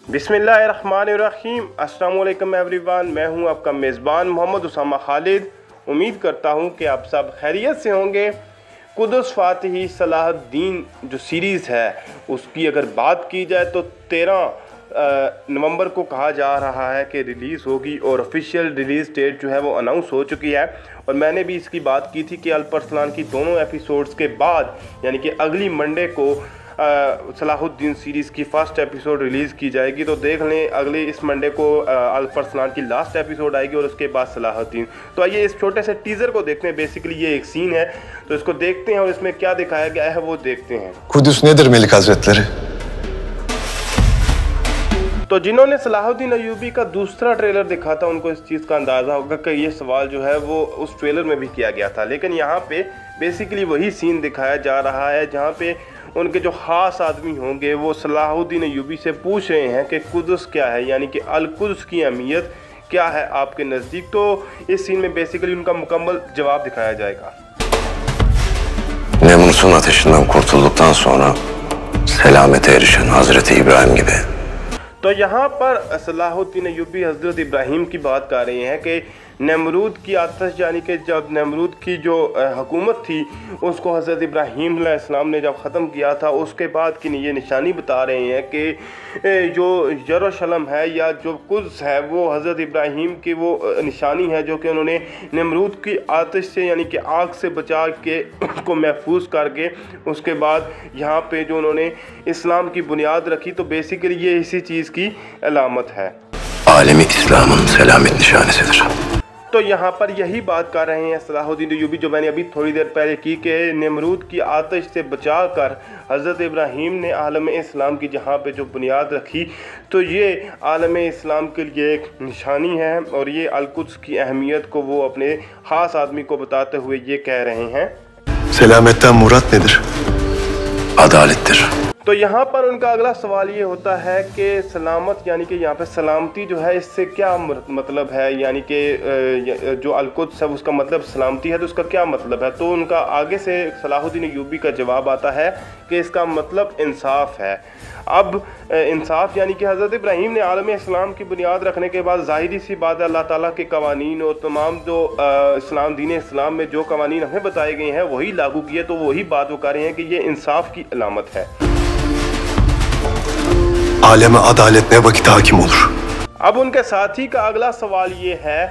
बिस्मिल्लाहिर्रहमानिर्रहीम। अस्सलाम वालेकुम एवरीवन, मैं हूं आपका मेज़बान मोहम्मद उसामा खालिद। उम्मीद करता हूं कि आप सब खैरियत से होंगे। कुदस फातिही सलाहुद्दीन जो सीरीज़ है उसकी अगर बात की जाए तो 13 नवंबर को कहा जा रहा है कि रिलीज़ होगी और ऑफिशियल रिलीज़ डेट जो है वो अनाउंस हो चुकी है। और मैंने भी इसकी बात की थी कि अल्परसलान की दोनों एपिसोड्स के बाद यानी कि अगली मंडे को सलाहुद्दीन सीरीज़ की फर्स्ट एपिसोड रिलीज़ की जाएगी। तो देख लें अगले इस मंडे को अल्परसलान की लास्ट एपिसोड आएगी और उसके बाद सलाहुद्दीन। तो आइए इस छोटे से टीज़र को देखते हैं। बेसिकली ये एक सीन है तो इसको देखते हैं और इसमें क्या दिखाया गया है वो देखते हैं। कुदस नेदर मेलिक हज़रतleri? तो जिन्होंने सलाहुद्दीन अय्यूबी का दूसरा ट्रेलर देखा था उनको इस चीज़ का अंदाज़ा होगा कि ये सवाल जो है वो उस ट्रेलर में भी किया गया था, लेकिन यहाँ पे बेसिकली वही सीन दिखाया जा रहा है जहाँ पे उनके जो ख़ास आदमी होंगे वो सलाहुद्दीन अय्यूबी से पूछ रहे हैं कि कुदस क्या है, यानी कि अल कुदस की अहमियत क्या है आपके नज़दीक। तो इस सीन में बेसिकली उनका मुकम्मल जवाब दिखाया जाएगा। Nemrut'un ateşinden kurtulduktan sonra selamete erişen Hazreti İbrahim gibi. तो यहाँ पर सलाहुद्दीन अय्यूबी हज़रत इब्राहीम की बात कर रहे हैं कि नमरूद की आतश यानी कि जब नमरूद की जो हुकूमत थी उसको हज़रत इब्राहीम अलैहिस्सलाम ने जब ख़त्म किया था उसके बाद की ये निशानी बता रहे हैं कि जो यरूशलेम है या जो कुद्स है वो हज़रत इब्राहीम की वो निशानी है जो कि उन्होंने नमरूद की आतश से यानी कि आग से बचा के उसको महफूज करके उसके बाद यहाँ पे जो उन्होंने इस्लाम की बुनियाद रखी। तो बेसिकली ये इसी चीज़ की अलामत है। Alemi İslam'ın selamet nişanesidir. तो यहाँ पर यही बात कर रहे हैं सलाहुद्दीन अय्यूबी जो मैंने अभी थोड़ी देर पहले की कि नमरूद की आतश से बचा कर हज़रत इब्राहीम ने आलम इस्लाम की जहाँ पे जो बुनियाद रखी। तो ये आलम इस्लाम के लिए एक निशानी है और ये अल कुद्स की अहमियत को वो अपने ख़ास आदमी को बताते हुए ये कह रहे हैं। Selametten murat nedir? Adalettir. तो यहाँ पर उनका अगला सवाल ये होता है कि सलामत यानी कि यहाँ पे सलामती जो है इससे क्या मतलब है, यानी कि जो अल कुद्स है उसका मतलब सलामती है तो उसका क्या मतलब है। तो उनका आगे से सलाहुद्दीन अय्यूबी का जवाब आता है कि इसका मतलब इंसाफ है। अब इंसाफ यानी कि हज़रत इब्राहीम ने आलम इस्लाम की बुनियाद रखने के बाद ज़ाहिरी सी बात है अल्लाह ताला के कवानीन और तमाम जो इस्लाम दीन इस्लाम में जो कवानीन हमें बताए गए हैं वही लागू किए। तो वही बात वो कर रहे हैं कि ये इंसाफ की अलामत है। Aleme adalet ne vakit hakim olur? अब उनके साथी का अगला सवाल ये है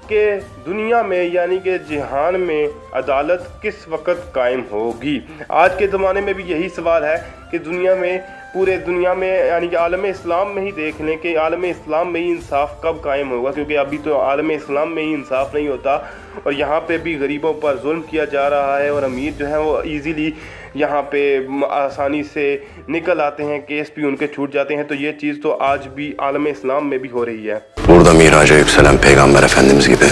कि दुनिया में यानी कि जहान में अदालत किस वक़्त कायम होगी। आज के ज़माने में भी यही सवाल है कि दुनिया में पूरे दुनिया में यानी कि आलम इस्लाम में ही देख लें कि आलम इस्लाम में ही इंसाफ कब कायम होगा, क्योंकि अभी तो आलम इस्लाम में ही इंसाफ नहीं होता और यहाँ पे भी गरीबों पर जुल्म किया जा रहा है और अमीर जो है वो इजीली यहाँ पे आसानी से निकल आते हैं, केस भी उनके छूट जाते हैं। तो ये चीज़ तो आज भी आलम इस्लाम में भी हो रही है। Burada miraca yükselen Peygamber Efendimiz gibi.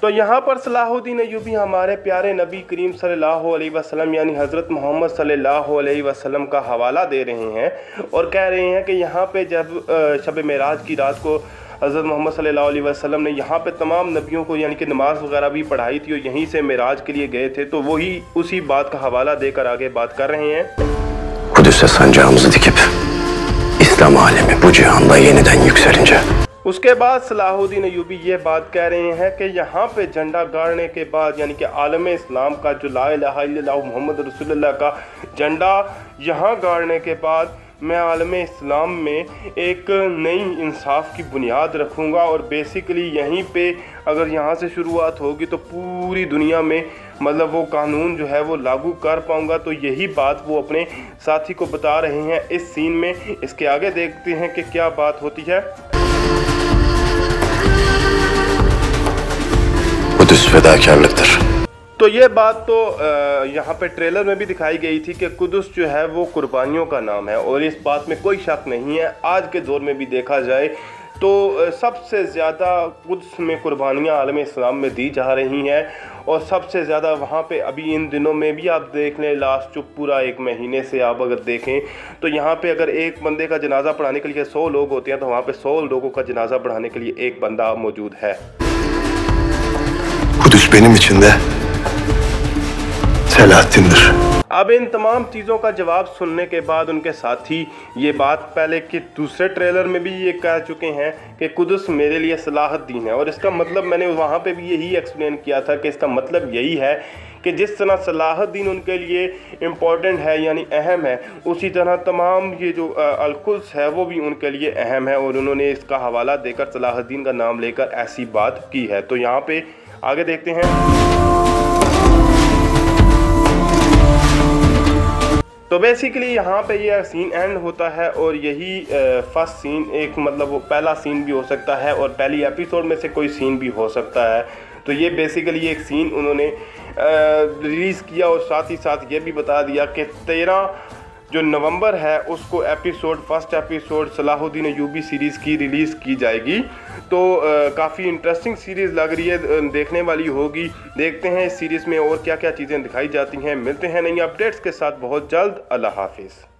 तो यहाँ पर सलाहुद्दीन अय्यूबी हमारे प्यारे नबी करीम सल्लल्लाहु अलैहि वसल्लम यानी हज़रत मोहम्मद सल्लल्लाहु अलैहि वसल्लम का हवाला दे रहे हैं और कह रहे हैं कि यहाँ पे जब शब मेराज की रात को हज़रत मोहम्मद सल्लल्लाहु अलैहि वसल्लम ने यहाँ पे तमाम नबियों को यानी कि नमाज वगैरह भी पढ़ाई थी और यहीं से मेराज के लिए गए थे। तो वही उसी बात का हवाला देकर आगे बात कर रहे हैं। Kudüs'e sancağımızı dikip İslam alemi bu cihanda yeniden yükselince. उसके बाद सलाहुद्दीन अय्यूबी ये बात कह रहे हैं कि यहाँ पे झंडा गाड़ने के बाद यानी कि आलम इस्लाम का जो ला इलाहा इल्लल्लाह मुहम्मद रसूलुल्लाह का झंडा यहाँ गाड़ने के बाद मैं आलम इस्लाम में एक नई इंसाफ की बुनियाद रखूँगा और बेसिकली यहीं पे अगर यहाँ से शुरुआत होगी तो पूरी दुनिया में मतलब वो कानून जो है वो लागू कर पाऊँगा। तो यही बात वो अपने साथी को बता रहे हैं इस सीन में। इसके आगे देखते हैं कि क्या बात होती है। Kudüs fedakarlıktır. तो ये बात तो यहाँ पे ट्रेलर में भी दिखाई गई थी कि कुदस जो है वो कुर्बानियों का नाम है और इस बात में कोई शक नहीं है। आज के दौर में भी देखा जाए तो सबसे ज़्यादा कुदस में कुर्बानियाँ आलम इस्लाम में दी जा रही हैं और सबसे ज़्यादा वहाँ पे अभी इन दिनों में भी आप देख लें लास्ट जो पूरा एक महीने से आप अगर देखें तो यहाँ पे अगर एक बंदे का जनाजा पढ़ाने के लिए 100 लोग होते हैं तो वहाँ पे 100 लोगों का जनाजा पढ़ाने के लिए एक बंदा मौजूद है। Kudüs benim için de Selahattin'dir. अब इन तमाम चीज़ों का जवाब सुनने के बाद उनके साथी ये बात पहले कि दूसरे ट्रेलर में भी ये कह चुके हैं कि कुदस मेरे लिए सलाहुद्दीन है, और इसका मतलब मैंने वहाँ पे भी यही एक्सप्लेन किया था कि इसका मतलब यही है कि जिस तरह सलाहुद्दीन उनके लिए इम्पॉर्टेंट है यानी अहम है, उसी तरह तमाम ये जो अल-कुद्स है वो भी उनके लिए अहम है, और उन्होंने इसका हवाला देकर सलाहुद्दीन का नाम लेकर ऐसी बात की है। तो यहाँ पे आगे देखते हैं। तो बेसिकली यहाँ पे ये सीन एंड होता है, और यही फर्स्ट सीन एक मतलब वो पहला सीन भी हो सकता है और पहली एपिसोड में से कोई सीन भी हो सकता है। तो ये बेसिकली एक सीन उन्होंने रिलीज़ किया, और साथ ही साथ ये भी बता दिया कि 13 जो नवंबर है उसको first episode Salahuddin Ayyubi series की रिलीज़ की जाएगी। तो काफ़ी इंटरेस्टिंग सीरीज़ लग रही है, देखने वाली होगी। देखते हैं इस सीरीज़ में और क्या क्या चीज़ें दिखाई जाती हैं। मिलते हैं नई अपडेट्स के साथ बहुत जल्द। अल्लाह हाफिज़।